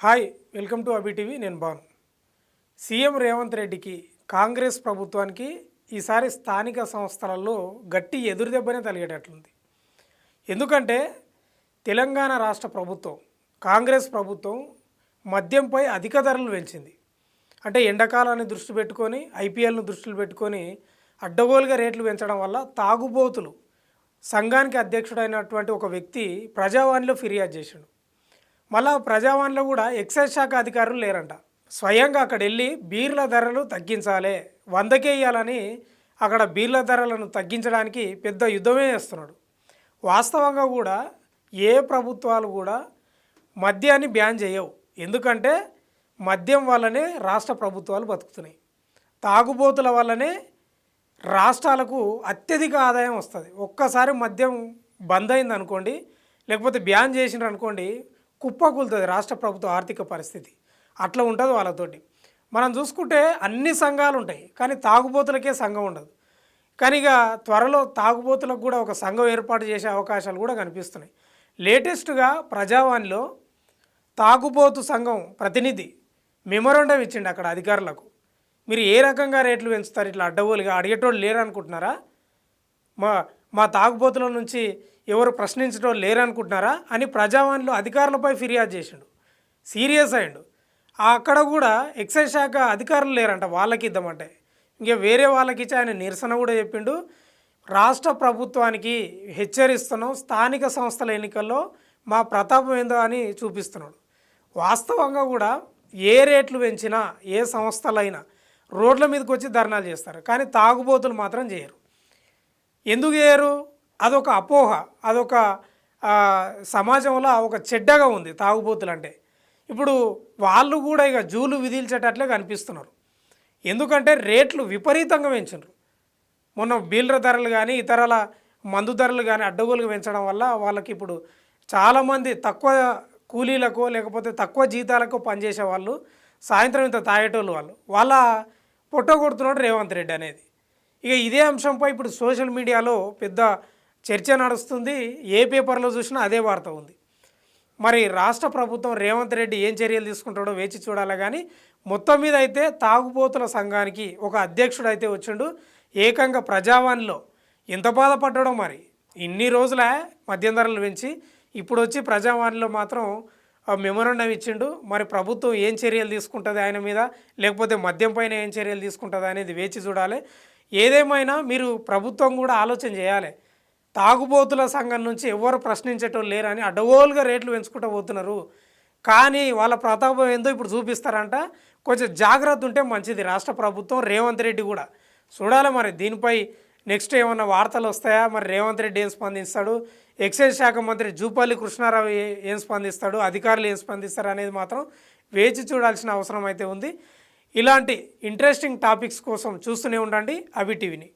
Hi welcome to Abi TV. నేను Bhanu. CM Revanth రెడ్డికి కాంగ్రెస్ ప్రభుత్వానికి ఈసారి స్థానిక సంస్థలలో గట్టి ఎదురుదెబ్బనే తగిలేటట్లుంది. ఎందుకంటే తెలంగాణ రాష్ట్ర ప్రభుత్వం కాంగ్రెస్ ప్రభుత్వం మద్యంపై అధిక ధరలు పెంచింది. అంటే ఎండాకాలాన్ని దృష్టి పెట్టుకొని ఐపీఎల్ను దృష్టిలో పెట్టుకొని అడ్డగోలుగా రేట్లు పెంచడం వల్ల తాగుబోతులు సంఘానికి అధ్యక్షుడైనటువంటి ఒక వ్యక్తి ప్రజావాణిలో ఫిర్యాదు చేశాడు. మళ్ళా ప్రజావాణిలో కూడా ఎక్సైజ్ శాఖ అధికారులు లేరంట. స్వయంగా అక్కడ వెళ్ళి బీర్ల ధరలు తగ్గించాలి, 100కే ఇవ్వాలని అక్కడ బీర్ల ధరలను తగ్గించడానికి పెద్ద యుద్ధమే చేస్తున్నాడు. వాస్తవంగా కూడా ఏ ప్రభుత్వాలు కూడా మద్యాన్ని బ్యాన్ చేయవు. ఎందుకంటే మద్యం వల్లనే రాష్ట్ర ప్రభుత్వాలు బతుకుతున్నాయి. తాగుబోతుల వల్లనే రాష్ట్రాలకు అత్యధిక ఆదాయం వస్తుంది. ఒక్కసారి మద్యం బంద్ అయింది అనుకోండి, లేకపోతే బ్యాన్ చేసినారు అనుకోండి, కుప్పకూలుతుంది రాష్ట్ర ప్రభుత్వ ఆర్థిక పరిస్థితి. అట్లా ఉంటుంది వాళ్ళతోటి. మనం చూసుకుంటే అన్ని సంఘాలు ఉంటాయి, కానీ తాగుబోతులకే సంఘం ఉండదు. కానీ ఇక త్వరలో తాగుబోతులకు కూడా ఒక సంఘం ఏర్పాటు చేసే అవకాశాలు కూడా కనిపిస్తున్నాయి. లేటెస్ట్గా ప్రజావాణిలో తాగుబోతు సంఘం ప్రతినిధి మెమొరాండం ఇచ్చిండు అక్కడ అధికారులకు. మీరు ఏ రకంగా రేట్లు పెంచుతారు, ఇట్లా అడ్డగోలుగా అడిగేటోళ్ళు లేరు అనుకుంటున్నారా? మా తాగుబోతుల నుంచి ఎవరు ప్రశ్నించడం లేరనుకుంటున్నారా అని ప్రజావాణిలో అధికారులపై ఫిర్యాదు చేసిండు. సీరియస్ అయ్యిండు. అక్కడ కూడా ఎక్సైజ్ శాఖ అధికారులు లేరంట, వాళ్ళకి ఇద్దామంటే ఇంకా వేరే వాళ్ళకి ఇచ్చి ఆయన నిరసన కూడా చెప్పిండు. రాష్ట్ర ప్రభుత్వానికి హెచ్చరిస్తున్నాం, స్థానిక సంస్థల ఎన్నికల్లో మా ప్రతాపం ఏందో అని చూపిస్తున్నాడు. వాస్తవంగా కూడా ఏ రేట్లు పెంచినా ఏ సంస్థలైనా రోడ్ల మీదకి వచ్చి ధర్నాలు చేస్తారు, కానీ తాగుబోతులు మాత్రం చేయరు. ఎందుకు చేయరు? అదొక అపోహ, అదొక సమాజంలో ఒక చెడ్డగా ఉంది తాగుబోతులు అంటే. ఇప్పుడు వాళ్ళు కూడా ఇక జూలు విధిల్చేటట్లే కనిపిస్తున్నారు. ఎందుకంటే రేట్లు విపరీతంగా పెంచారు. మొన్న బీల్ర ధరలు కానీ ఇతరాల మందు ధరలు కానీ అడ్డగోలుగా పెంచడం వల్ల వాళ్ళకి ఇప్పుడు చాలామంది తక్కువ కూలీలకు లేకపోతే తక్కువ జీతాలకు పనిచేసే వాళ్ళు సాయంత్రం ఇంత తాగేటోళ్ళు వాళ్ళ పొట్ట కొడుతున్నాడు రేవంత్ రెడ్డి అనేది. ఇక ఇదే అంశంపై ఇప్పుడు సోషల్ మీడియాలో పెద్ద చర్చ నడుస్తుంది. ఏ పేపర్లో చూసినా అదే వార్త ఉంది. మరి రాష్ట్ర ప్రభుత్వం రేవంత్ రెడ్డి ఏం చర్యలు తీసుకుంటాడో వేచి చూడాలి. కానీ మొత్తం మీద అయితే తాగుబోతుల సంఘానికి ఒక అధ్యక్షుడు అయితే వచ్చిండు. ఏకంగా ప్రజావాణిలో ఎంత బాధపడ్డాడో మరి. ఇన్ని రోజులే మద్యం ధరలు పెంచి ఇప్పుడు వచ్చి ప్రజావాణిలో మాత్రం మెమొరాండం ఇచ్చిండు. మరి ప్రభుత్వం ఏం చర్యలు తీసుకుంటుంది ఆయన మీద, లేకపోతే మద్యం పైన ఏం చర్యలు తీసుకుంటుంది అనేది వేచి చూడాలి. ఏదేమైనా మీరు ప్రభుత్వం కూడా ఆలోచన చేయాలి. తాగుబోతుల సంఘం నుంచి ఎవరు ప్రశ్నించేటోళ్ళు లేరని అడ్డగోలుగా రేట్లు పెంచుకుంటూ పోతున్నారు. కానీ వాళ్ళ ప్రతాపం ఏందో ఇప్పుడు చూపిస్తారంట. కొంచెం జాగ్రత్త ఉంటే మంచిది రాష్ట్ర ప్రభుత్వం, రేవంత్ రెడ్డి కూడా చూడాలి. మరి దీనిపై నెక్స్ట్ ఏమన్నా వార్తలు వస్తాయా? మరి రేవంత్ రెడ్డి ఏం స్పందిస్తాడు, ఎక్సైజ్ శాఖ మంత్రి జూపల్లి కృష్ణారావు ఏం స్పందిస్తాడు, అధికారులు ఏం స్పందిస్తారు అనేది మాత్రం వేచి చూడాల్సిన అవసరం అయితే ఉంది. ఇలాంటి ఇంట్రెస్టింగ్ టాపిక్స్ కోసం చూస్తూనే ఉండండి అబి టీవీని.